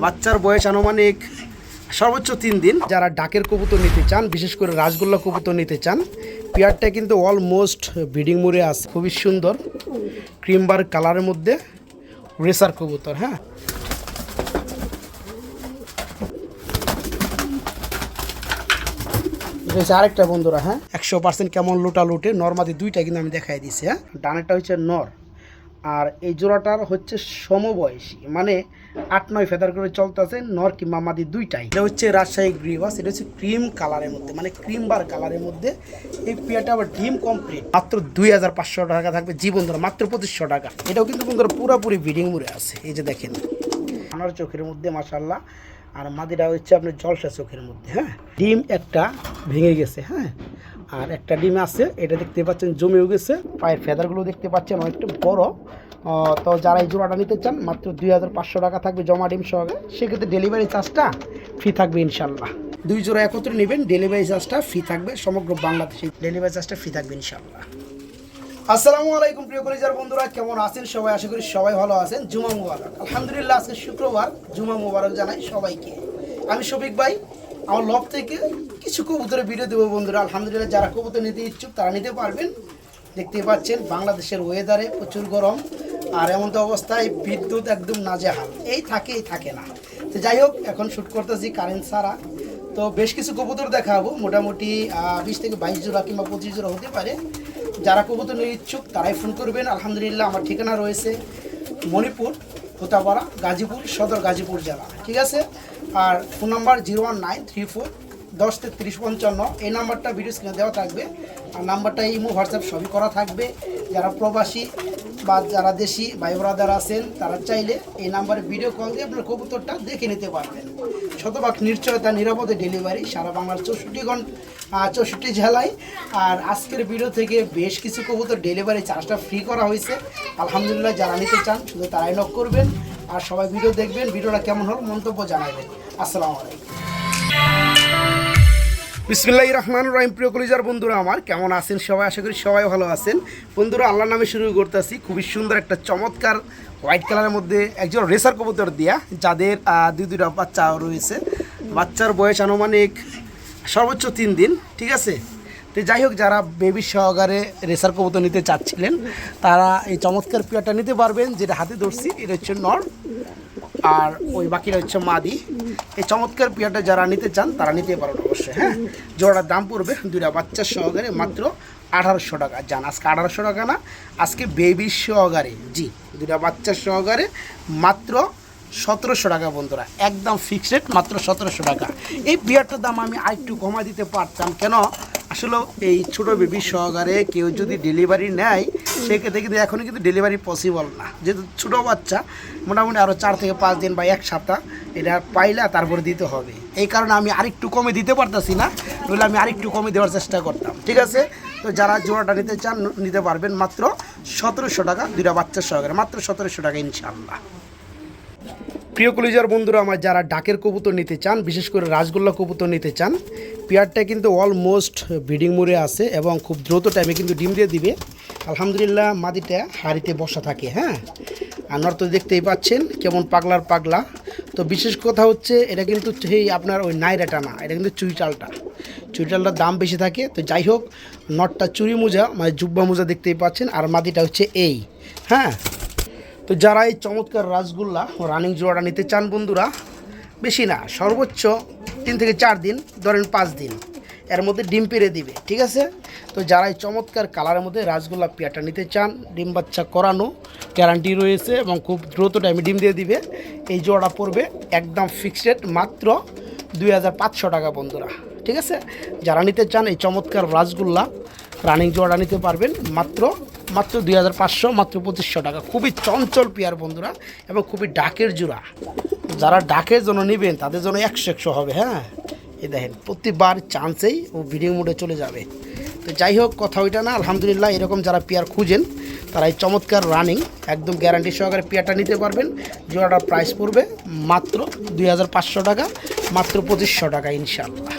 বাচ্চার বয়স আনুমানিক সর্বোচ্চ 3 দিন। যারা ডাকের কবুতর নিতে চান, বিশেষ করে রাসগোল্লা কবুতর নিতে চান, পেয়ারটা কিন্তু অলমোস্ট ব্রিডিং মোড়ে আছে। খুবই সুন্দর ক্রিমবার কালারের মধ্যে রেসার কবুতর। হ্যাঁ, আরেকটা বন্ধুরা, হ্যাঁ 100% কেমন লোটা লুটে নর্মাদি দুইটা কিন্তু আমি দেখাই দিচ্ছি। হ্যাঁ, ডানেরটা হচ্ছে নর, আর এই জোড়াটার হচ্ছে সমবয়সী, মানে 8-9 ফেদার করে চলতেছে, নর কিংবা মাদি দুইটাই। এটা হচ্ছে রাজশাহী গ্রিবাস, এটা হচ্ছে ক্রিম কালারের মধ্যে, মানে ক্রিম বার কালারের মধ্যে। এই পেয়ারটা আবার ডিম কমপ্লিট, মাত্র 2500 টাকা থাকবে। জি বন্ধুরা, মাত্র 2500 টাকা। এটাও কিন্তু বন্ধুরা পুরোপুরি ব্রিডিং মুড়ে আছে। এই যে দেখেন, আমার চোখের মধ্যে মাশাআল্লাহ, আর মাদিটা হচ্ছে আপনার জলসা চোখের মধ্যে। হ্যাঁ, ডিম একটা ভেঙে গেছে। হ্যাঁ, আর একটা ডিম আছে, এটা দেখতে পাচ্ছেন জমেও গেছে। পায়ের ফেদারগুলো দেখতে পাচ্ছেন অনেকটা বড়। তো যারা এই জোড়াটা নিতে চান, মাত্র 2500 টাকা থাকবে জমা ডিম সহকারে। সেক্ষেত্রে ডেলিভারি চার্জটা ফ্রি থাকবে ইনশাল্লাহ। দুই জোড়া একত্রে নেবেন, ডেলিভারি চার্জটা ফ্রি থাকবে। সমগ্র বাংলাদেশে ডেলিভারি চার্জটা ফ্রি থাকবে ইনশাল্লাহ। আসসালামু আলাইকুম প্রিয় কলিজার বন্ধুরা, কেমন আছেন সবাই? আশা করি সবাই ভালো আছেন। জুমা মুবারক। আলহামদুলিল্লাহ, আজকে শুক্রবার, জুমা মুবারক জানাই সবাইকে। আমি শফিক ভাই আমার লব থেকে কিছু কবুতরের ভিডিও দেবো বন্ধুরা। আলহামদুলিল্লাহ, যারা কবুতর নিতে ইচ্ছুক তারা নিতে পারবেন। দেখতে পাচ্ছেন বাংলাদেশের ওয়েদারে প্রচুর গরম, আর এমন তো অবস্থায় বিদ্যুৎ একদম নাজেহাল, এই থাকে না। তো যাই হোক, এখন শ্যুট করতেছি কারেন্ট ছাড়া। তো বেশ কিছু কবুতর দেখাবো, মোটামুটি 20 থেকে 22 জোড়া কিংবা 25 জোড়া হতে পারে। যারা কবুতর নিয়ে ইচ্ছুক তারাই ফোন করবেন। আলহামদুলিল্লাহ, আমার ঠিকানা রয়েছে মণিপুর, কোতাপাড়া, গাজীপুর সদর, গাজীপুর জেলা। ঠিক আছে, আর ফোন নাম্বার 01934 10 33 55। এই নাম্বারটা ভিডিও স্ক্রিনে দেওয়া থাকবে, আর নাম্বারটা ইমো হোয়াটসঅ্যাপ সবই করা থাকবে। যারা প্রবাসী বা যারা দেশি ভাই ব্রাদার আছেন, তারা চাইলে এই নাম্বারে ভিডিও কল দিয়ে আপনার কবুতরটা দেখে নিতে পারবেন। শতভাগ নিশ্চয়তা, নিরাপদে ডেলিভারি সারা বাংলার 64 জেলায়। আর আজকের ভিডিও থেকে বেশ কিছু কবুতর ডেলিভারি চার্জটা ফ্রি করা হয়েছে। আলহামদুলিল্লাহ, যারা নিতে চান শুধু তারাই নক করবেন, আর সবাই ভিডিও দেখবেন। ভিডিওটা কেমন হল মন্তব্য জানাবেন। আসসালামু আলাইকুম। বিসমিল্লাহির রহমানির রহিম। প্রিয় কলিজার বন্ধুরা আমার, কেমন আছেন সবাই? আশা করি সবাই ভালো আছেন। বন্ধুরা, আল্লাহর নামে শুরু করতেছি। খুবই সুন্দর একটা চমৎকার হোয়াইট কালারের মধ্যে একজন রেসার কবুতর দিয়া, যাদের দুইটা বাচ্চা রয়েছে। বাচ্চার বয়স আনুমানিক সর্বোচ্চ 3 দিন। ঠিক আছে, তো যাই হোক, যারা বেবি সহকারে রেসার কবুতর নিতে চাচ্ছিলেন তারা এই চমৎকার পেয়ারটা নিতে পারবেন। যেটা হাতে ধরছি এটা হচ্ছে নর, আর ওই বাকিটা হচ্ছে মাদি। এই চমৎকার পেয়ারটা যারা নিতে চান তারা নিতে পারেন অবশ্যই। হ্যাঁ, জোড়ার দাম পড়বে দুইটা বাচ্চার সহকারে মাত্র 1800 টাকা। জান, আজকে 1800 টাকা না, আজকে বেবি সহকারে, জি দুইটা বাচ্চার সহকারে মাত্র 1700 টাকা বন্ধুরা। একদম ফিক্সড রেট, মাত্র 1700 টাকা। এই পেয়ারটার দাম আমি আরেকটু কমাই দিতে পারতাম, কেন আসলে এই ছোটো বেবি সহকারে কেউ যদি ডেলিভারি নেয় সেক্ষেত্রে কিন্তু এখনও কিন্তু ডেলিভারি পসিবল না, যেহেতু ছোটো বাচ্চা। মোটামুটি আরও 4 থেকে 5 দিন বা 1 সপ্তাহ এটা পাইলে তারপরে দিতে হবে। এই কারণে আমি আরেকটু কমে দিতে পারতাছি না, নইলে আমি আরেকটু কমে দেওয়ার চেষ্টা করতাম। ঠিক আছে, তো যারা জোড়াটা নিতে চান নিতে পারবেন মাত্র 1700 টাকা, দুইটা বাচ্চার সহকারে মাত্র 1700 টাকা ইনশাআল্লাহ। প্রিয় কলিজার বন্ধুরা আমার, যারা ডাকের কবুতর নিতে চান, বিশেষ করে রাসগোল্লা কবুতর নিতে চান, পেয়ারটা কিন্তু অলমোস্ট ব্রিডিং মোড়ে আছে এবং খুব দ্রুত টাইমে কিন্তু ডিম দিয়ে দিবে। আলহামদুলিল্লাহ, মাদিটা হাড়িতে বসা থাকে। হ্যাঁ, আর নর তো দেখতেই পাচ্ছেন কেমন পাগলার পাগলা। তো বিশেষ কথা হচ্ছে এটা কিন্তু সেই আপনার ওই নাইরাটা না, এটা কিন্তু চুইটালটার দাম বেশি থাকে। তো যাই হোক, নটটা চুরি মোজা মানে জুব্বা মোজা দেখতেই পাচ্ছেন, আর মাদিটা হচ্ছে এই। হ্যাঁ, তো যারা এই চমৎকার রাসগোল্লা রানিং জোড়াটা নিতে চান বন্ধুরা, বেশি না, সর্বোচ্চ 3 থেকে 4 দিন, ধরেন 5 দিন এর মধ্যে ডিম পেড়ে দিবে। ঠিক আছে, তো যারা এই চমৎকার কালারের মধ্যে রাসগোল্লা পেয়ারটা নিতে চান, ডিম বাচ্চা করানো গ্যারান্টি রয়েছে এবং খুব দ্রুত টাইমে ডিম দিয়ে দিবে, এই জোড়াটা পড়বে একদম ফিক্সড রেট মাত্র 2500 টাকা বন্ধুরা। ঠিক আছে, যারা নিতে চান এই চমৎকার রাসগোল্লা রানিং জোড়াটা নিতে পারবেন মাত্র 2500, মাত্র 2500 টাকা। খুবই চঞ্চল পেয়ার বন্ধুরা এবং খুবই ডাকের জোড়া। যারা ডাকের জন্য নেবেন তাদের জন্য 100 হবে। হ্যাঁ, এই দেখেন প্রতিবার চান্সেই ও ভিডিও মোডে চলে যাবে। তো যাই হোক, কথা ওইটা না। আলহামদুলিল্লাহ, এরকম যারা পেয়ার খুঁজেন তারা এই চমৎকার রানিং একদম গ্যারান্টি সহকারে পেয়ারটা নিতে পারবেন। জোড়াটার প্রাইস পড়বে মাত্র 2500 টাকা, মাত্র 2500 টাকা ইনশাআল্লাহ।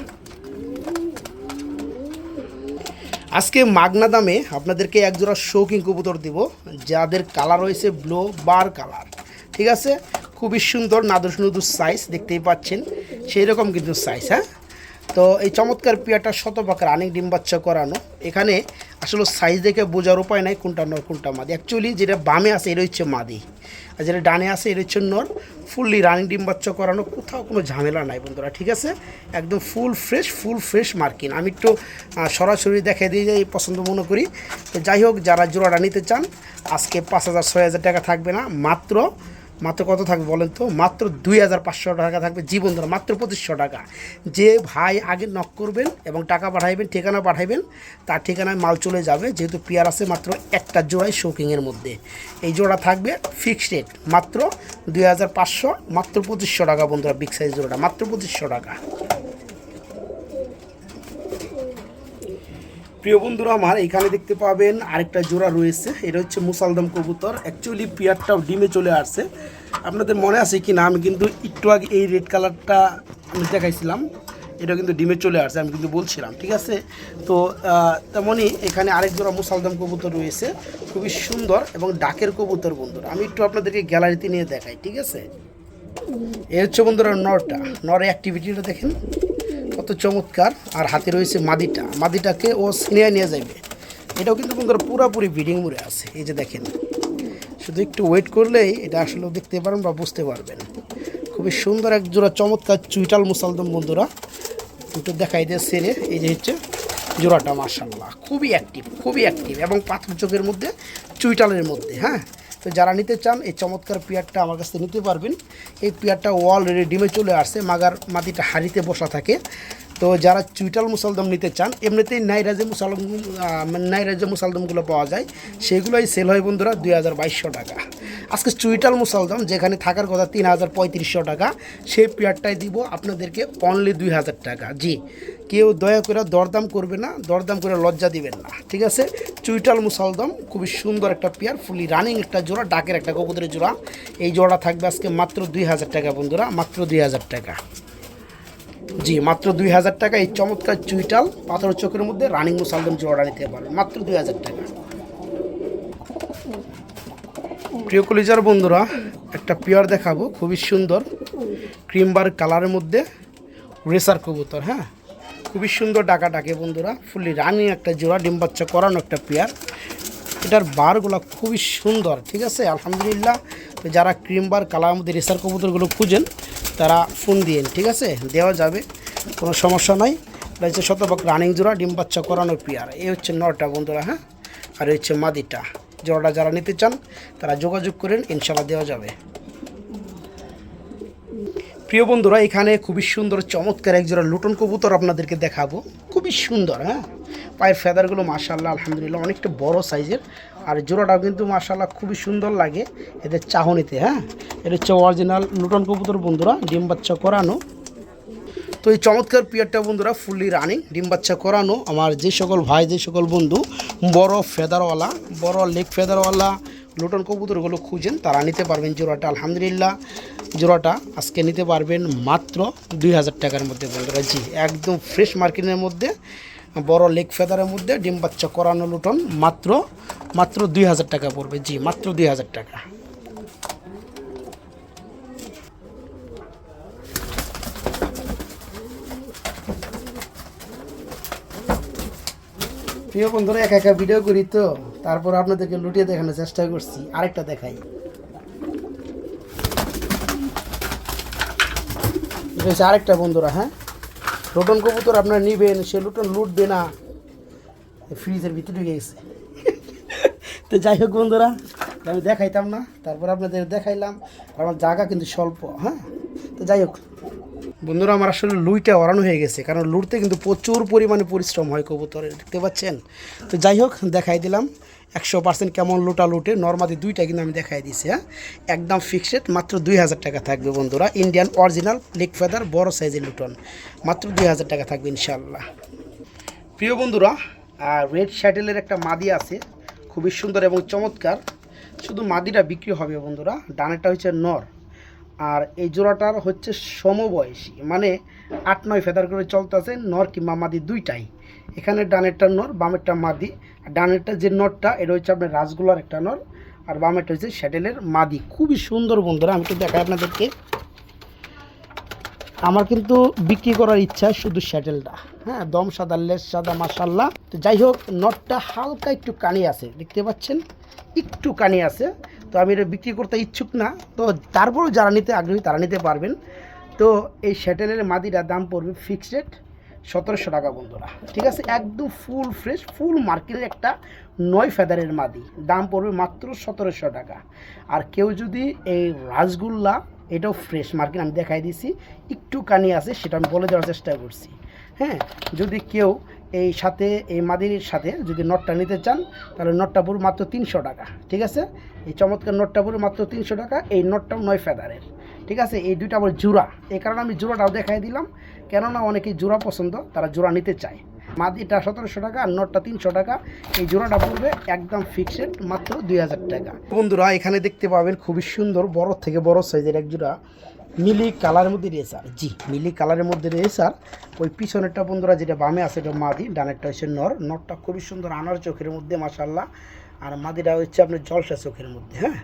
আজকে মাগনা দামে আপনাদেরকে একজোড়া শৌকিং কবুতর দিব, যাদের কালার রয়েছে ব্লু বার কালার। ঠিক আছে, খুবই সুন্দর নাদুস নুদুস সাইজ দেখতেই পাচ্ছেন, সেই রকম কিন্তু সাইজ। হ্যাঁ, তো এই চমৎকার পেয়ারটা শতভাগ রানিং ডিম বাচ্চা করানো। এখানে আসলে সাইজ দেখে বোঝার উপায় নাই কোনটা নর কোনটা মাদি। অ্যাকচুয়ালি যেটা বামে আছে এটা হচ্ছে মাদি, আর যেটা ডানে আছে এটা হচ্ছে নর। ফুললি রানিং ডিম বাচ্চা করানো, কোথাও কোনো ঝামেলা নাই বন্ধুরা, ঠিক আছে। একদম ফুল ফ্রেশ মার্কিন। আমি একটু সরাসরি দেখে দিয়ে যাই পছন্দ মনে করি। তো যাই হোক, যারা জোড়াটা নিতে চান আজকে 5,000-6,000 টাকা থাকবে না, মাত্র কত থাকবে বলেন তো? মাত্র 2,500 টাকা থাকবে। জি বন্ধুরা, মাত্র 2,500 টাকা। যে ভাই আগে নক করবেন এবং টাকা পাঠাইবেন, ঠিকানা পাঠাইবেন, তার ঠিকানায় মাল চলে যাবে। যেহেতু পেয়ার আছে মাত্র একটা জোড়াই শৌকিংয়ের মধ্যে, এই জোড়া থাকবে ফিক্সড রেট মাত্র 2,500, মাত্র 2,500 টাকা বন্ধুরা। বিগ সাইজ জোড়াটা মাত্র 2,500 টাকা। প্রিয় বন্ধুরা আমার, এখানে দেখতে পাবেন আরেকটা জোড়া রয়েছে, এটা হচ্ছে মুসালদম কবুতর। অ্যাকচুয়ালি পেয়ারটাও ডিমে চলে আসছে। আপনাদের মনে আছে কি না, আমি কিন্তু একটু আগে এই রেড কালারটা আমি দেখাইছিলাম, এটা কিন্তু ডিমে চলে আসছে, আমি কিন্তু বলছিলাম, ঠিক আছে। তো তেমনই এখানে আরেক জোড়া মুসালদম কবুতর রয়েছে, খুবই সুন্দর এবং ডাকের কবুতর বন্ধুরা। আমি একটু আপনাদেরকে গ্যালারিতে নিয়ে দেখাই, ঠিক আছে। এ হচ্ছে বন্ধুরা নরটা, নরের অ্যাক্টিভিটিটা দেখেন কত চমৎকার। আর হাতে রয়েছে মাদিটাকে ও সিনিয়ে নিয়ে যাবে। এটাও কিন্তু বন্ধুরা পুরোপুরি ব্রিডিং মুড়ে আছে, এই যে দেখেন। শুধু একটু ওয়েট করলেই এটা আসলে দেখতে পারেন বা বুঝতে পারবেন। খুবই সুন্দর এক জোড়া চমৎকার চুইটাল মুসালদম বন্ধুরা। একটু দেখাই দিয়ে সেরে, এই যে হচ্ছে জোড়াটা, মাশাআল্লাহ খুবই অ্যাক্টিভ এবং পাথর চোখের মধ্যে, চুইটালের মধ্যে। হ্যাঁ, তো যারা নিতে চান এই চমৎকার পেয়ারটা আমার কাছে নিতে পারবেন। এই পেয়ারটা অলরেডি ডিমে চলে আসছে, মাদিটা হাড়িতে বসা থাকে। তো যারা চুইটাল মুসালদম নিতে চান, এমনিতেই নাইরাজে মুসালদমগুলো পাওয়া যায়, সেগুলোই সেল হয় বন্ধুরা 2,200 টাকা। আজকে চুইটাল মুসালদম যেখানে থাকার কথা 3,3500 টাকা, সেই পেয়ারটাই দিব আপনাদেরকে অনলি 2,000 টাকা। জি, কেউ দয়া করে দরদাম করবে না, দরদাম করে লজ্জা দিবেন না, ঠিক আছে। চুইটাল মুসালদম খুবই সুন্দর একটা পেয়ার, ফুলি রানিং একটা জোড়া, ডাকের একটা কবুতরের জোড়া। এই জোড়া থাকবে আজকে মাত্র 2,000 টাকা বন্ধুরা, মাত্র 2,000 টাকা। জি, মাত্র 2,000 টাকা। এই চমৎকার চুইটাল পাথর চোখের মধ্যে রানিং মুসালদম জোড়া নিতে পারবেন মাত্র 2,000 টাকা। প্রিয় কলিজার বন্ধুরা, একটা পেয়ার দেখাবো, খুবই সুন্দর ক্রিমবার কালারের মধ্যে রেসার কবুতর। হ্যাঁ, খুবই সুন্দর ডাকে বন্ধুরা, ফুলি রানিং একটা জোড়া, ডিম বাচ্চা করানো একটা পেয়ার। এটার বারগুলো খুবই সুন্দর, ঠিক আছে, আলহামদুলিল্লাহ। তো যারা ক্রিমবার কালারের মধ্যে রেসার কবুতরগুলো খুঁজেন তারা ফোন দিয়েন, ঠিক আছে, দেওয়া যাবে, কোনো সমস্যা নাই। এটা হচ্ছে শতভাগ রানিং জোড়া, ডিম বাচ্চা করানোর পেয়ার। এই হচ্ছে নটা বন্ধুরা। হ্যাঁ, আর এই হচ্ছে মাদিটা। জোড়াটা যারা নিতে চান তারা যোগাযোগ করেন, ইনশাল্লাহ দেওয়া যাবে। প্রিয় বন্ধুরা, এখানে খুবই সুন্দর চমৎকার এক জোড়া লুটন কবুতর আপনাদেরকে দেখাবো, খুবই সুন্দর। হ্যাঁ, পায়ের ফেদারগুলো মাশাআল্লাহ আলহামদুলিল্লাহ অনেকটা বড় সাইজের, আর জোড়াটাও কিন্তু মাশাআল্লাহ খুবই সুন্দর লাগে এদের চাহনিতে। হ্যাঁ, এটা হচ্ছে অরিজিনাল লুটন কবুতর বন্ধুরা, ডিম বাচ্চা করানো। তো এই চমৎকার পেয়ারটা বন্ধুরা ফুললি রানিং, ডিম বাচ্চা করানো। আমার যে সকল ভাই, যে সকল বন্ধু বড় ফেদারওয়ালা, বড় লেগ ফেদারওয়ালা লুটন কবুতরগুলো খুঁজেন তারা নিতে পারবেন জোড়াটা। আলহামদুলিল্লাহ জোড়াটা আজকে নিতে পারবেন মাত্র 2,000 টাকার মধ্যে বন্ধুরা। জি, একদম ফ্রেশ মার্কেটের মধ্যে, বড় লেগ ফেদারের মধ্যে ডিম বাচ্চা করানো লুটন মাত্র 2,000 টাকা পড়বে। জি, মাত্র 2,000 টাকা। প্রিয় বন্ধুরা, একা ভিডিও করি তো, তারপর আপনাদেরকে লুটিয়ে দেখানোর চেষ্টা করছি। আরেকটা দেখাই, আরেকটা বন্ধুরা। হ্যাঁ, লুটন কবুতর আপনারা নিবেন, সে লুটন লুটবে না, ফ্রিজের ভিতরে ঢুকে গেছে। তো যাই হোক বন্ধুরা, আমি দেখাইতাম না, তারপর আপনাদের দেখাইলাম। আমার জায়গা কিন্তু স্বল্প। হ্যাঁ, তো যাই হোক বন্ধুরা, আমার আসলে লুইটা ওড়ানো হয়ে গেছে, কারণ লুটতে কিন্তু প্রচুর পরিমাণে পরিশ্রম হয় কবুতরের, দেখতে পাচ্ছেন। তো যাই হোক, দেখাই দিলাম 100% কেমন লুটা লুটে। নর্মাদি দুইটা কিন্তু আমি দেখাই দিচ্ছি। হ্যাঁ, একদম ফিক্সড মাত্র 2,000 টাকা থাকবে বন্ধুরা। ইন্ডিয়ান অরিজিনাল লেগ ফেদার বড় সাইজের লুটন মাত্র 2,000 টাকা থাকবে ইনশাল্লাহ। প্রিয় বন্ধুরা, রেড শ্যাটেলের একটা মাদি আছে, খুবই সুন্দর এবং চমৎকার। শুধু মাদিটা বিক্রি হবে বন্ধুরা, ডানেরটা হচ্ছে নর, আর এই জোড়াটার হচ্ছে সমবয়সী, মানে 8-9 ফেদার করে চলতেছে, নর কিংবা মাদি দুইটাই। এখানে ডানেরটা নর, বামেরটা মাদি। ডানেরটা যে নরটা এটা হচ্ছে আপনার রাজগোলার একটা নর, আর বামেরটা হচ্ছে স্যাটেলের মাদি। খুবই সুন্দর বন্ধুরা, আমি তো দেখাই আপনাদেরকে। আমার কিন্তু বিক্রি করার ইচ্ছা শুধু স্যাটেলটা, হ্যাঁ, দম সাদা, লেস সাদা, মাশাল্লাহ। তো যাই হোক, নটটা হালকা একটু কানি আছে, দেখতে পাচ্ছেন, একটু কানি আছে। তো আমি এটা বিক্রি করতে ইচ্ছুক না, তো তারপরেও যারা নিতে আগ্রহী তারা নিতে পারবেন। তো এই স্যাটেলের মাদিটার দাম পড়বে ফিক্সড রেট 1700 টাকা বন্ধুরা, ঠিক আছে। একদম ফুল ফ্রেশ, ফুল মার্কেটের একটা 9 ফেদারের মাদি, দাম পড়বে মাত্র 1700 টাকা। আর কেউ যদি এই রাসগোল্লা, এটাও ফ্রেশ মার্কেট, আমি দেখাই দিছি, একটু কানি আছে, সেটা আমি বলে দেওয়ার চেষ্টা করছি, হ্যাঁ। যদি কেউ এই সাথে, এই মাদির সাথে যদি নটটা নিতে চান, তাহলে নটটা পড়বে মাত্র 300 টাকা, ঠিক আছে। এই চমৎকার নটটা পড়বে মাত্র 300 টাকা। এই নটটাও 9 ফেদারের, ঠিক আছে। এই দুইটা আবার জোড়া, এই কারণে আমি জোড়াটাও দেখাই দিলাম, কেননা অনেকেই জোড়া পছন্দ, তারা জোড়া নিতে চায়। মাদিটা 1700 টাকা আর নটটা 300 টাকা। এই জোড়াটা পড়বে একদম ফিক্সড মাত্র 2000 টাকা বন্ধুরা। এখানে দেখতে পাবেন খুবই সুন্দর বড় থেকে বড় সাইজের এক জোড়া মিলি কালারের মধ্যে রেসার, জি, মিলি কালারের মধ্যে রেসার। ওই পিছনেরটা বন্ধুরা যেটা বামে আছে এটা মাদি, ডানেরটা হচ্ছে নর। নরটা খুবই সুন্দর আনার চোখের মধ্যে মাশাল্লাহ, আর মাদিটা হচ্ছে আপনার জলসা চোখের মধ্যে, হ্যাঁ।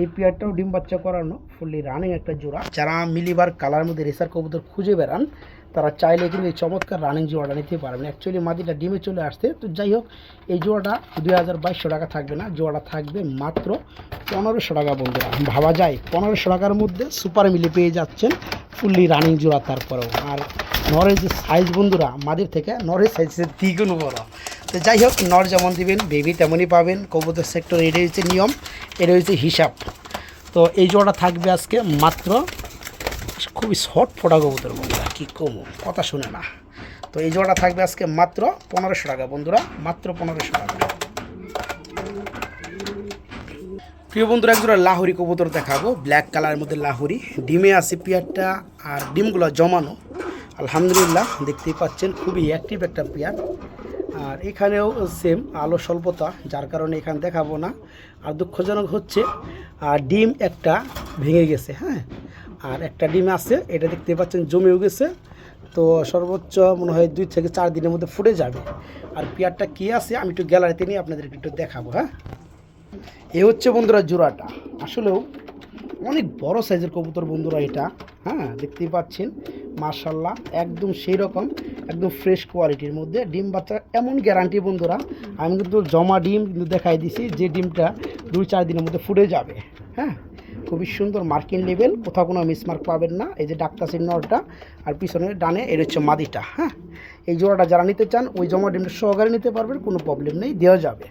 এই পেয়ারটাও ডিম বাচ্চা করানো, ফুললি রানিং একটা জোড়া। যারা মিলিবার কালারের মধ্যে রেসার কবুতর খুঁজে বেড়ান, তারা চাইলে কিন্তু এই চমৎকার রানিং জোড়াটা নিতে পারবেন। অ্যাকচুয়ালি মাদিটা ডিমে চলে আসছে। তো যাই হোক, এই জোড়াটা 2200 টাকা থাকবে না, জোড়াটা থাকবে মাত্র 1500 টাকা বন্ধুরা। ভাবা যায় 1500 টাকার মধ্যে সুপার মিলি পেয়ে যাচ্ছেন, ফুললি রানিং জোড়া। তারপরেও আর নরের যে সাইজ বন্ধুরা, মাদির থেকে নরের সাইজের দ্বিগুণ বড়। তো যাই হোক, নর যেমন দিবেন বেবি তেমনই পাবেন। কবুতর সেক্টর এটাই হচ্ছে নিয়ম, এটা হচ্ছে হিসাব। তো এই জোড়াটা থাকবে আজকে মাত্র, খুবই শর্ট ফোটা কবুতর বন্ধুরা, কী কম কথা শুনে না। তো এই জোড়াটা থাকবে আজকে মাত্র 1500 টাকা বন্ধুরা, মাত্র 1500 টাকা। প্রিয় বন্ধুরা, এক জোড়া লাহোরি কবুতর দেখাবো, ব্ল্যাক কালারের মধ্যে লাহোরি। ডিমে আছে পেয়ারটা, আর ডিমগুলো জমানো, আলহামদুলিল্লাহ দেখতেই পাচ্ছেন, খুবই অ্যাক্টিভ একটা পেয়ার। আর এখানেও সেম আলো স্বল্পতা, যার কারণে এখানে দেখাবো না। আর দুঃখজনক হচ্ছে ডিম একটা ভেঙে গেছে, হ্যাঁ, আর একটা ডিম আছে, এটা দেখতে পাচ্ছেন জমেও গেছে। তো সর্বোচ্চ মনে হয় 2 থেকে 4 দিনের মধ্যে ফুটে যাবে। আর পেয়ারটা কী আছে আমি একটু গ্যালারিতে নিয়ে আপনাদেরকে একটু দেখাবো, হ্যাঁ। এ হচ্ছে বন্ধুরা জোড়াটা, আসলেও অনেক বড় সাইজের কবুতর বন্ধুরা এটা, হ্যাঁ, দেখতেই পাচ্ছেন মাশাল্লাহ, একদম সেই রকম, একদম ফ্রেশ কোয়ালিটির মধ্যে ডিম বাচ্চা, এমন গ্যারান্টি বন্ধুরা। আমি কিন্তু জমা ডিম কিন্তু দেখাই দিছি, যে ডিমটা 2-4 দিনের মধ্যে ফুটে যাবে, হ্যাঁ। খুবই সুন্দর মার্কিং লেভেল, কোথাও কোনো মিসমার্ক পাবেন না। এই যে ডাক্তাসির নরটা, আর পিছনে ডানে এর হচ্ছে মাদিটা, হ্যাঁ। এই জোড়াটা যারা নিতে চান ওই জমা ডিমটা সহকারে নিতে পারবেন, কোনো প্রবলেম নেই, দেওয়া যাবে।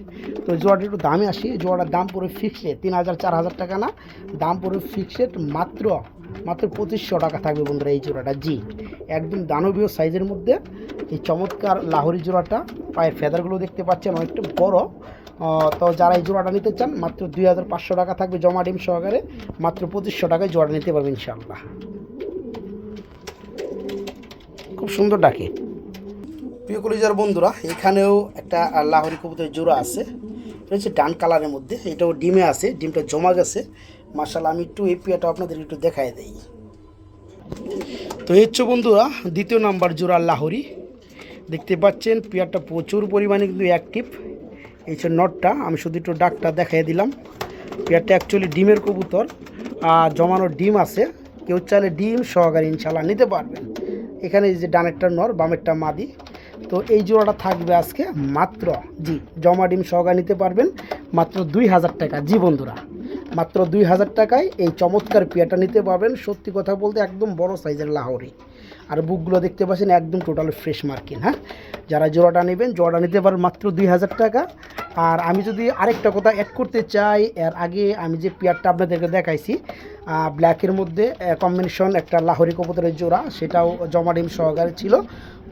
তো জোড়াটা একটু দামে আসি, জোড়াটার দাম পুরো ফিক্সড 3000-4000 টাকা না, দাম পুরো ফিক্সড মাত্র 2500 টাকা থাকবে বন্ধুরা এই জোড়াটা, জি, একদম দানবীয় সাইজের মধ্যে এই চমৎকার লাহোরি জোড়াটা। পায়ের ফেদারগুলো দেখতে পাচ্ছেন অনেকটা বড়। তো যারা এই জোড়াটা নিতে চান মাত্র 2500 টাকা থাকবে জমা ডিম সহকারে, মাত্র 2500 টাকায় জোড়া নিতে পারবেন ইনশাআল্লাহ। খুব সুন্দর ডাকে। প্রিয় কলিজার বন্ধুরা, এখানেও একটা লাহোরি কবুতরের জোড়া আছে, এটা হচ্ছে ডান কালারের মধ্যে, এটাও ডিমে আছে, ডিমটা জমা গেছে মাশাআল্লাহ। আমি একটু এই পেয়ারটা আপনাদের একটু দেখাই দেই। তো এই হচ্ছে বন্ধুরা দ্বিতীয় নাম্বার জোড়া লাহোরি, দেখতে পাচ্ছেন পেয়ারটা প্রচুর পরিমাণে কিন্তু অ্যাক্টিভ। এই যে নটটা, আমি শুধু একটু ডাকটা দেখাই দিলাম। পেয়ারটা অ্যাকচুয়ালি ডিমের কবুতর, জমানো ডিম আছে, কেউ চাইলে ডিম সহকারে ইনশাআল্লাহ নিতে পারবেন। এখানে যে ডানেরটা নর, বামেরটা মাদি। তো এই জোড়াটা থাকবে আজকে মাত্র, জি, জমা ডিম সহকারে নিতে পারবেন মাত্র 2000 টাকা, জি বন্ধুরা, মাত্র 2000 টাকায় এই চমৎকার পেয়ারটা নিতে পারবেন। সত্যি কথা বলতে একদম বড় সাইজের লাহোরি, আর বুকগুলো দেখতে পাচ্ছেন একদম টোটাল ফ্রেশ মার্কিন, হ্যাঁ। যারা জোড়াটা নেবেন জোড়াটা নিতে পারেন মাত্র 2000 টাকা। আর আমি যদি আরেকটা কথা অ্যাড করতে চাই, এর আগে আমি যে পেয়ারটা আপনাদেরকে দেখাইছি ব্ল্যাকের মধ্যে কম্বিনেশন একটা লাহোরি কবুতরের জোড়া, সেটাও জমা ডিম সহকারে ছিল।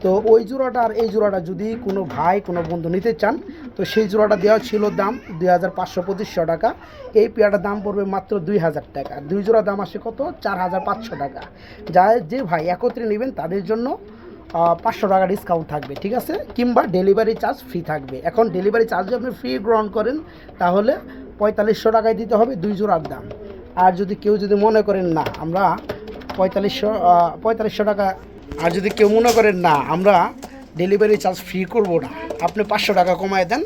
তো ওই জোড়াটা আর এই জোড়াটা যদি কোনো ভাই কোনো বন্ধু নিতে চান, তো সেই জোড়াটা দেওয়া ছিল দাম 2500-2500 টাকা। এই পেয়ারটার দাম পড়বে মাত্র 2000 টাকা। দুই জোড়া দাম আসে কত, 4500 টাকা। যে ভাই একত্রে নেবেন তাদের জন্য 500 টাকা ডিসকাউন্ট থাকবে, ঠিক আছে, কিংবা ডেলিভারি চার্জ ফ্রি থাকবে। এখন ডেলিভারি চার্জ যদি আপনি ফ্রি গ্রহণ করেন তাহলে 4500 টাকায় দিতে হবে 2 জোড়ার দাম। আর যদি কেউ যদি মনে করেন না আমরা 4500 টাকা, আর যদি কেউ মনে করেন না আমরা ডেলিভারি চার্জ ফ্রি করবো না। আপনি 500 টাকা কমায় দেন,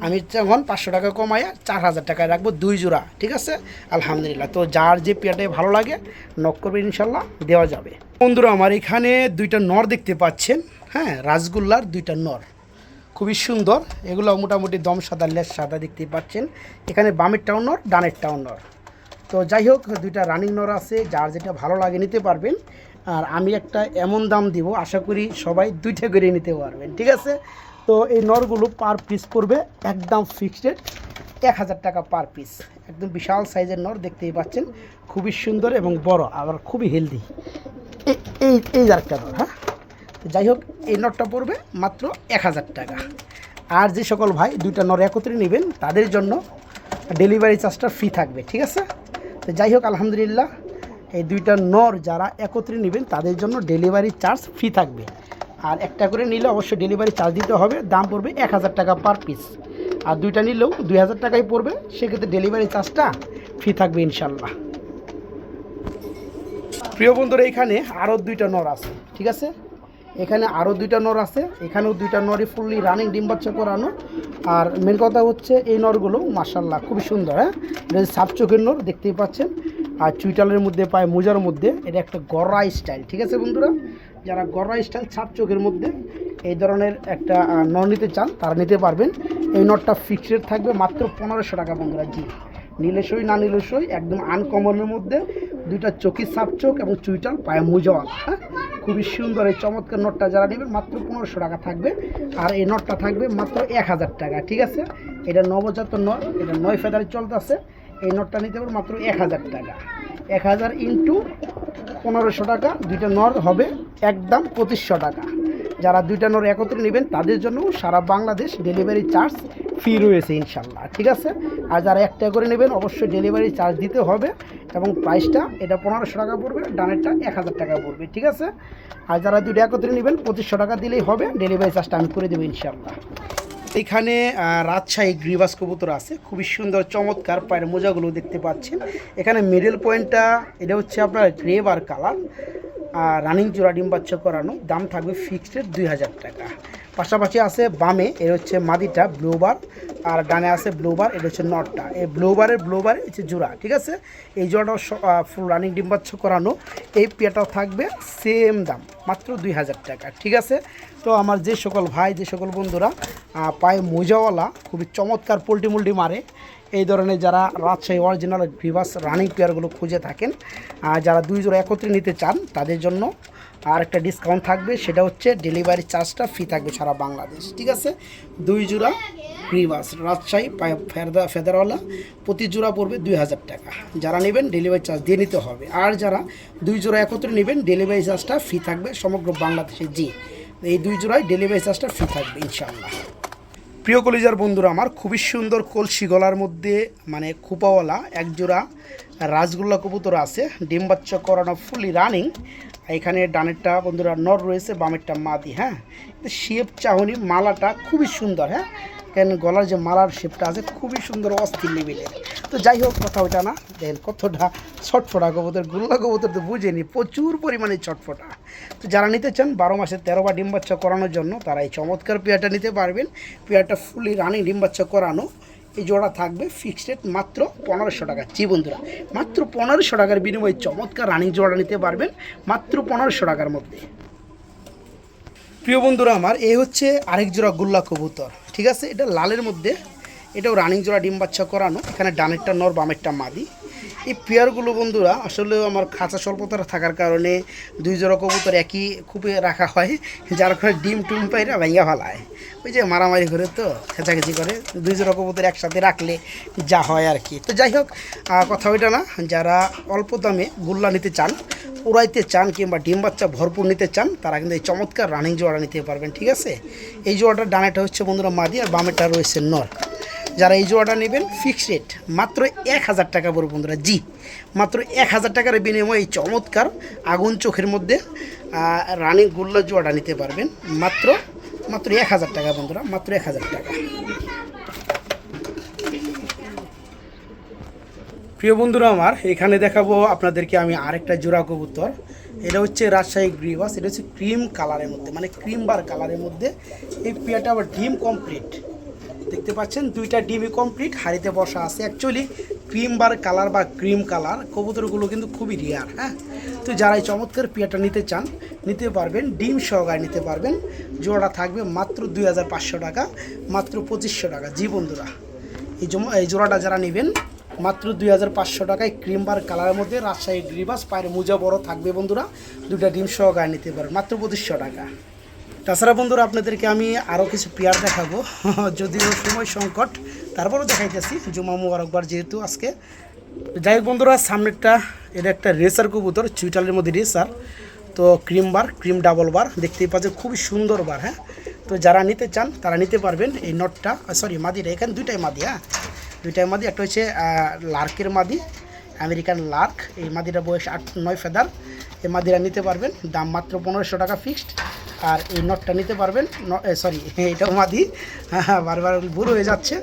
আমি যখন 500 টাকা কমায় 4000 টাকায় রাখবো 2 জোড়া, ঠিক আছে? আলহামদুলিল্লাহ। তো যার যে পেয়ারটাই ভালো লাগে নক করবে, ইনশাল্লাহ দেওয়া যাবে। বন্ধুরা আমার এখানে 2টা নর দেখতে পাচ্ছেন, হ্যাঁ, রাসগোল্লার 2টা নর খুবই সুন্দর। এগুলো মোটামুটি দম সাদা, লেজ সাদা দেখতেই পাচ্ছেন। এখানে বামেরটাও নর, ডানেরটাও নর। তো যাই হোক, 2টা রানিং নর আছে, যার যেটা ভালো লাগে নিতে পারবেন। আর আমি একটা এমন দাম দিব, আশা করি সবাই 2টা করে নিতে পারবেন, ঠিক আছে? তো এই নরগুলো পার পিস পড়বে একদম ফিক্সড 1000 টাকা পার পিস। একদম বিশাল সাইজের নর দেখতেই পাচ্ছেন, খুবই সুন্দর এবং বড়, আবার খুবই হেলদি। এই এই আরেকটা নর, হ্যাঁ। যাই হোক, এই নটটা পড়বে মাত্র 1000 টাকা। আর যে সকল ভাই 2টা নর একত্রে নেবেন তাদের জন্য ডেলিভারি চার্জটা ফ্রি থাকবে, ঠিক আছে? তো যাই হোক, আলহামদুলিল্লাহ, এই 2টা নর যারা একত্রে নেবেন তাদের জন্য ডেলিভারি চার্জ ফ্রি থাকবে। আর একটা করে নিলে অবশ্যই ডেলিভারি চার্জ দিতে হবে, দাম পড়বে 1000 টাকা পার পিস। আর 2টা নিলেও 2000 টাকাই পড়বে, সেক্ষেত্রে ডেলিভারি চার্জটা ফ্রি থাকবে ইনশাল্লাহ। প্রিয় বন্ধুরা, এখানে আরও 2টা নর আছে, ঠিক আছে? এখানে আরও 2টা নর আছে, এখানেও 2টা নরই ফুললি রানিং ডিম বাচ্চা করানো। আর মেন কথা হচ্ছে এই নরগুলো মাশাল্লাহ খুবই সুন্দর, হ্যাঁ। এটা সাপ চোখের নর দেখতেই পাচ্ছেন, আর চুইটালের মধ্যে পায় মোজার মধ্যে। এটা একটা গররা স্টাইল, ঠিক আছে বন্ধুরা? যারা গররা স্টাইল ছাপ চোখের মধ্যে এই ধরনের একটা নর নিতে চান তারা নিতে পারবেন। এই নরটা ফিক্সড থাকবে মাত্র 1500 টাকা বন্ধুরা। জি, নীলেশই না নীলেশই, একদম আনকমনের মধ্যে 2টা চোখি সাপ চোখ এবং চুইটাল পায়ে মোজাওয়াল, হ্যাঁ, খুবই সুন্দর। এই চমৎকার নটটা যারা নেবেন মাত্র 1500 টাকা থাকবে। আর এই নটটা থাকবে মাত্র 1000 টাকা, ঠিক আছে? এটা নবজাতক নর, এটা 9 ফেদারে চলতেছে। এই নটটা নিতে পারবে মাত্র 1000 টাকা। 1000 ইন্টু 1500 টাকা, 2টা নর হবে একদম 2500 টাকা। যারা 2টা নর একত্রে নেবেন তাদের জন্য সারা বাংলাদেশ ডেলিভারি চার্জ ফ্রি রয়েছে ইনশাল্লাহ, ঠিক আছে? আর যারা একটা করে নেবেন অবশ্যই ডেলিভারি চার্জ দিতে হবে, এবং প্রাইসটা এটা 1500 টাকা পড়বে, ডানেরটা 1000 টাকা পড়বে, ঠিক আছে? আর যারা 2টা একত্রে নেবেন 2500 টাকা দিলেই হবে, ডেলিভারি চার্জটা আমি করে দেবো ইনশাল্লাহ। এখানে রাজশাহী গ্রিবাস কবুতর আছে, খুবই সুন্দর চমৎকার, পায়ের মোজাগুলো দেখতে পাচ্ছেন। এখানে মিডল পয়েন্টটা এটা হচ্ছে আপনার গ্রে বার কালার, রানিং জোড়া ডিম বাচ্চা করানো, দাম থাকবে ফিক্সড 2000 টাকা। পাশাপাশি আছে বামে এর হচ্ছে মাদিটা ব্লুবার, আর ডানে আছে ব্লুবার, এটা হচ্ছে নটটা। এই ব্লুবারে হচ্ছে জোড়া, ঠিক আছে? এই জোড়াটাও ফুল রানিং ডিম বাচ্চা করানো। এই পেয়ারটাও থাকবে সেম দাম মাত্র 2000 টাকা, ঠিক আছে? তো আমার যে সকল ভাই, যে সকল বন্ধুরা পায়ে মোজাওয়ালা খুবই চমৎকার পোল্ট্রি মুল্টি মারে, এই ধরনের যারা রাজশাহী অরিজিনাল গ্রিবাস রানিং পেয়ারগুলো খুঁজে থাকেন, যারা 2 জোড়া একত্রে নিতে চান তাদের জন্য আর একটা ডিসকাউন্ট থাকবে, সেটা হচ্ছে ডেলিভারি চার্জটা ফ্রি থাকবে সারা বাংলাদেশ, ঠিক আছে? 2 জোড়া গ্রিবাস রাজশাহী ফেদারওয়ালা প্রতি জোড়া পড়বে 2000 টাকা। যারা নেবেন ডেলিভারি চার্জ দিয়ে নিতে হবে। আর যারা 2 জোড়া একত্রে নেবেন ডেলিভারি চার্জটা ফ্রি থাকবে সমগ্র বাংলাদেশে। জি, এই 2 জোড়ায় ডেলিভারি চার্জটা ফ্রি থাকবে ইনশাআল্লাহ। প্রিয় কলিজার বন্ধুরা আমার, খুবই সুন্দর কলসি গলার মধ্যে মানে খোপাওয়ালা এক জোড়া রাসগোল্লা কবুতর আছে, ডিম বাচ্চা করানো, ফুলি রানিং। এখানে ডানেরটা বন্ধুরা নর রয়েছে, বামেরটা মাদি, হ্যাঁ। শেপ চাহনি মালাটা খুবই সুন্দর, হ্যাঁ। কেন গলার যে মালার শেপটা আছে খুবই সুন্দর, অস্থির লেভেলের। তো যাই হোক, কথা ওটা না, দেখেন কতটা ছটফটা কবুতর। গোল্লা কবুতর তো বুঝেনি, প্রচুর পরিমাণে ছটফটা। তো যারা নিতে চান 12 মাসে 13 বার ডিম বাচ্চা করানোর জন্য তারা এই চমৎকার পেয়ারটা নিতে পারবেন। পেয়ারটা ফুলি রানিং ডিম বাচ্চা করানো। এই জোড়া থাকবে ফিক্সড রেট মাত্র 1500 টাকা। জি বন্ধুরা, মাত্র 1500 টাকার বিনিময়ে চমৎকার রানিং জোড়া নিতে পারবেন মাত্র 1500 টাকার মধ্যে। প্রিয় বন্ধুরা আমার, এই হচ্ছে আরেক জোড়া গোল্লা কবুতর, ঠিক আছে? এটা লালের মধ্যে, এটাও রানিং জোড়া ডিম বাচ্চা করানো। এখানে ডানেরটা নর, বামেরটা মাদি। এই পেয়ারগুলো বন্ধুরা আসলে আমার খাঁচা স্বল্পতা থাকার কারণে 2 জোড়া কবুতর একই খুপে রাখা হয়, যার ফলে ডিম টুম পাইরা ভেঙে ফেলায়। ওই যে মারামারি করে তো খেঁচাখেঁচি করে, 2 জোড়া কবুতর একসাথে রাখলে যা হয় আর কি। তো যাই হোক, কথা ওইটা না, যারা অল্প দামে গোল্লা নিতে চান, উড়াইতে চান, কিংবা ডিম বাচ্চা ভরপুর নিতে চান, তারা কিন্তু এই চমৎকার রানিং জোড়া নিতে পারবেন, ঠিক আছে? এই জোড়াটার ডানেটা হচ্ছে বন্ধুরা মাদি, আর বামেরটা রয়েছে নর। যারা এই জোড়াটা নেবেন ফিক্সড রেট মাত্র 1000 টাকা পড়বে বন্ধুরা। জি, মাত্র 1000 টাকার বিনিময়ে এই চমৎকার আগুন চোখের মধ্যে রানিং গোল্লা জোড়াটা নিতে পারবেন মাত্র 1000 টাকা বন্ধুরা, মাত্র 1000 টাকা। প্রিয় বন্ধুরা আমার, এখানে দেখাবো আপনাদেরকে আমি আরেকটা জোড়া কবুতর, এটা হচ্ছে রাজশাহী গ্রিবাস, এটা হচ্ছে ক্রিম কালারের মধ্যে, মানে ক্রিম বার কালারের মধ্যে। এই পেয়ারটা আবার ডিম কমপ্লিট, দেখতে পাচ্ছেন দুইটা ডিমই কমপ্লিট, হাড়িতে বসা আছে। অ্যাকচুয়ালি ক্রিম বার কালার বা ক্রিম কালার কবুতরগুলো কিন্তু খুবই রেয়ার। হ্যাঁ, তো যারা এই চমৎকার পেয়ারটা নিতে চান নিতে পারবেন, ডিম সহকারে নিতে পারবেন। জোড়াটা থাকবে মাত্র 2500 টাকা, মাত্র 2500 টাকা। জি বন্ধুরা, এই জোড়াটা যারা নেবেন মাত্র 2500 টাকায় ক্রিম বার কালারের মধ্যে রাজশাহী গ্রিবাস, পায়ের মোজা বড় থাকবে বন্ধুরা, দুটা ডিম সহকারে নিতে পারবেন মাত্র 2500 টাকা। তাছাড়া বন্ধুরা আপনাদেরকে আমি আরও কিছু পেয়ার দেখাবো, যদিও সময় সংকট, তারপরেও দেখাইতেছি, জুমা মুবারকবার যেহেতু আজকে। যাই হোক বন্ধুরা, সামনেরটা এটা একটা রেসার কবুতর, চুইটালের মধ্যে রেসার, তো ক্রিম বার, ক্রিম ডাবল বার, দেখতেই পাচ্ছেন খুবই সুন্দর বার। হ্যাঁ, তো যারা নিতে চান তারা নিতে পারবেন। এই নটটা সরি মাদিটা, এখানে দুইটাই মাদি। হ্যাঁ, দুইটাই মাদি, একটা হচ্ছে লার্কের মাদি, আমেরিকান লার্ক। এই মাদিটা বয়স 8-9 ফেদার। এই মাদিরা নিতে পারবেন, দাম মাত্র 1500 টাকা ফিক্সড। আর এই নটটা নিতে পারবেন, সরি এইটাও মাদি, হ্যাঁ বারবার ভুল হয়ে যাচ্ছে,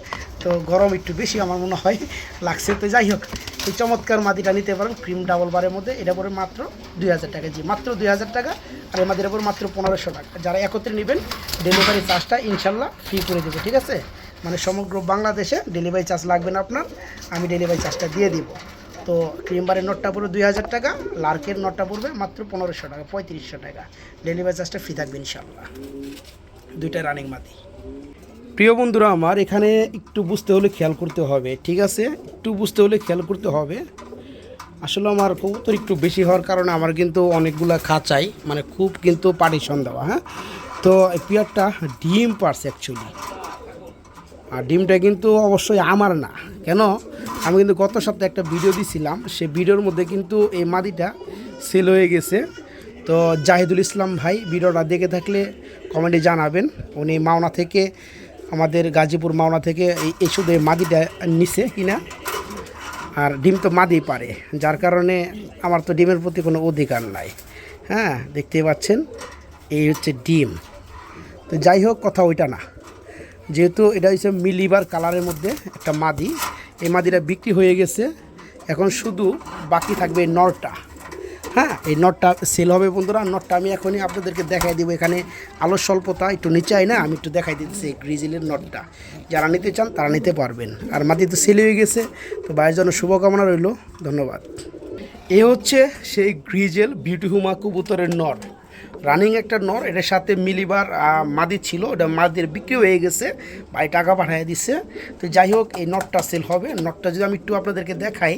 তো গরম একটু বেশি আমার মনে হয় লাগছে। তো যাই হোক, এই চমৎকার মাদিটা নিতে পারেন ক্রিম ডাবল বারের মধ্যে, এটা পরে মাত্র 2000 টাকা। জি, মাত্র 2000 টাকা। আর এই মাদির উপর মাত্র 1500 টাকা। যারা একত্রে নেবেন ডেলিভারি চার্জটা ইনশাল্লাহ ফ্রি করে দেবো, ঠিক আছে? মানে সমগ্র বাংলাদেশে ডেলিভারি চার্জ লাগবে না আপনার, আমি ডেলিভারি চার্জটা দিয়ে দিব। তো ক্রিমবারের নোটটা পড়বে 2000 টাকা, লার্কের নোটটা পড়বে মাত্র 1500 টাকা, 3500 টাকা। ডেলিভারি চার্জটা ফ্রি থাকবে ইনশাল্লাহ। দুইটা রানিং মাদি। প্রিয় বন্ধুরা আমার, এখানে একটু বুঝতে হলে খেয়াল করতে হবে, ঠিক আছে? একটু বুঝতে হলে খেয়াল করতে হবে। আসলে আমার কবুতর একটু বেশি হওয়ার কারণে আমার কিন্তু অনেকগুলো খাঁচাই, মানে খুব কিন্তু পার্টিশন দেওয়া। হ্যাঁ, তো এই পেয়ারটা ডিম পারছে অ্যাকচুয়ালি, আর ডিমটা কিন্তু অবশ্যই আমার না। কেন? আমি কিন্তু গত সপ্তাহে একটা ভিডিও দিছিলাম, সেই ভিডিওর মধ্যে কিন্তু এই মাদিটা সেল হয়ে গেছে। তো জাহিদুল ইসলাম ভাই ভিডিওটা দেখে থাকলে কমেন্টে জানাবেন, উনি মাওনা থেকে, আমাদের গাজীপুর মাওনা থেকে এই শুধু এই মাদিটা নিছে কিনা। আর ডিম তো মাদি পারে, যার কারণে আমার তো ডিমের প্রতি কোনো অধিকার নাই। হ্যাঁ, দেখতেই পাচ্ছেন এই হচ্ছে ডিম। তো যাই হোক, কথা ওইটা না, যেহেতু এটা হচ্ছে মিলিবার কালারের মধ্যে একটা মাদি, এই মাদিটা বিক্রি হয়ে গেছে, এখন শুধু বাকি থাকবে এই নরটা। হ্যাঁ, এই নটটা সেল হবে বন্ধুরা। নটটা আমি এখনই আপনাদেরকে দেখাই দিব, এখানে আলোর স্বল্পতা একটু নিচে আয় না, আমি একটু দেখাই দিচ্ছি গ্রিজেলের নটটা। যারা নিতে চান তারা নিতে পারবেন। আর মাদি তো সেল হয়ে গেছে, তো বাইরের জন্য শুভকামনা রইল, ধন্যবাদ। এ হচ্ছে সেই গ্রিজেল বিউটি হুমা কবুতরের নর, রানিং একটা নর। এটার সাথে মিলিবার মাদি ছিল, ওটা মাদির বিক্রি হয়ে গেছে, ভাই টাকা পাঠিয়ে দিচ্ছে। তো যাই হোক, এই নটটা সেল হবে। নটটা যদি আমি একটু আপনাদেরকে দেখাই,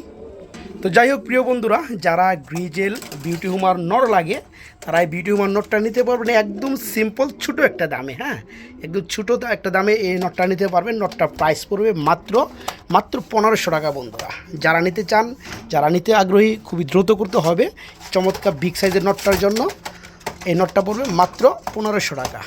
তো যাই হোক প্রিয় বন্ধুরা, যারা গ্রিজেল বিউটি হুমার নর লাগে তারা এই বিউটি হুমার নটটা নিতে পারবেন একদম সিম্পল ছোটো একটা দামে। হ্যাঁ, একদম ছোটো একটা দামে এই নটটা নিতে পারবেন। নটটা প্রাইস পড়বে মাত্র 1500 টাকা বন্ধুরা। যারা নিতে চান, যারা নিতে আগ্রহী, খুবই দ্রুত করতে হবে। চমৎকার বিগ সাইজের নটটার জন্য এই নটটা পড়বে মাত্র 1500 টাকা।